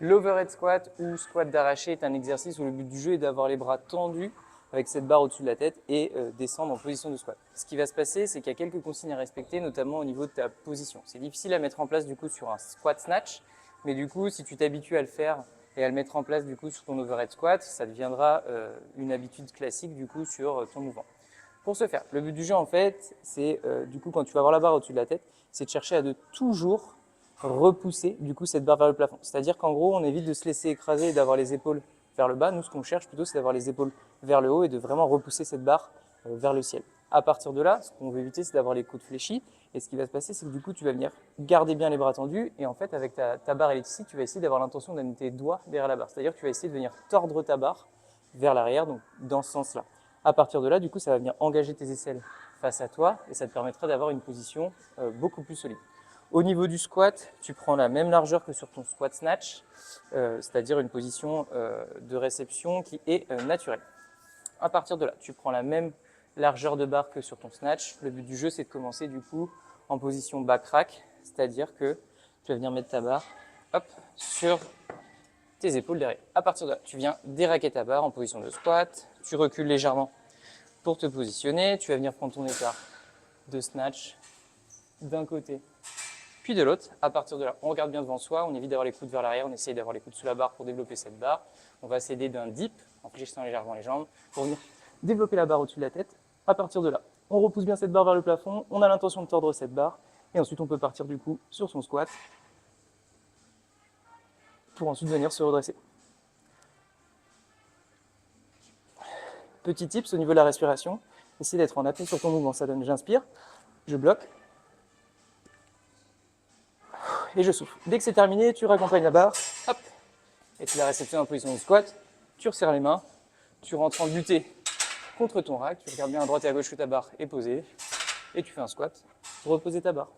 L'overhead squat ou squat d'arraché est un exercice où le but du jeu est d'avoir les bras tendus avec cette barre au-dessus de la tête et descendre en position de squat. Ce qui va se passer, c'est qu'il y a quelques consignes à respecter, notamment au niveau de ta position. C'est difficile à mettre en place du coup sur un squat snatch, mais du coup, si tu t'habitues à le faire et à le mettre en place du coup sur ton overhead squat, ça deviendra une habitude classique du coup sur ton mouvement. Pour ce faire, le but du jeu en fait, c'est du coup quand tu vas avoir la barre au-dessus de la tête, c'est de chercher à de toujours repousser du coup cette barre vers le plafond. C'est-à-dire qu'en gros, on évite de se laisser écraser et d'avoir les épaules vers le bas. Nous, ce qu'on cherche plutôt, c'est d'avoir les épaules vers le haut et de vraiment repousser cette barre vers le ciel. À partir de là, ce qu'on veut éviter, c'est d'avoir les coudes fléchis. Et ce qui va se passer, c'est que du coup, tu vas venir garder bien les bras tendus. Et en fait, avec ta barre électrique, tu vas essayer d'avoir l'intention d'amener tes doigts derrière la barre. C'est-à-dire que tu vas essayer de venir tordre ta barre vers l'arrière, donc dans ce sens-là. À partir de là, du coup, ça va venir engager tes aisselles face à toi et ça te permettra d'avoir une position beaucoup plus solide. Au niveau du squat, tu prends la même largeur que sur ton squat snatch, c'est-à-dire une position de réception qui est naturelle. À partir de là, tu prends la même largeur de barre que sur ton snatch. Le but du jeu, c'est de commencer du coup en position back rack, c'est-à-dire que tu vas venir mettre ta barre hop, sur tes épaules derrière. À partir de là, tu viens déraquer ta barre en position de squat, tu recules légèrement pour te positionner, tu vas venir prendre ton écart de snatch d'un côté puis de l'autre. À partir de là, on regarde bien devant soi, on évite d'avoir les coudes vers l'arrière, on essaye d'avoir les coudes sous la barre pour développer cette barre. On va s'aider d'un dip en fléchissant légèrement les jambes pour venir développer la barre au-dessus de la tête. À partir de là, on repousse bien cette barre vers le plafond, on a l'intention de tordre cette barre et ensuite on peut partir du coup sur son squat pour ensuite venir se redresser. Petit tips au niveau de la respiration, essaye d'être en appui sur ton mouvement. Ça donne j'inspire, je bloque et je souffle. Dès que c'est terminé, tu raccompagnes la barre, hop, et tu la réceptionnes en position de squat, tu resserres les mains, tu rentres en glutté contre ton rack, tu regardes bien à droite et à gauche que ta barre est posée, et tu fais un squat pour reposer ta barre.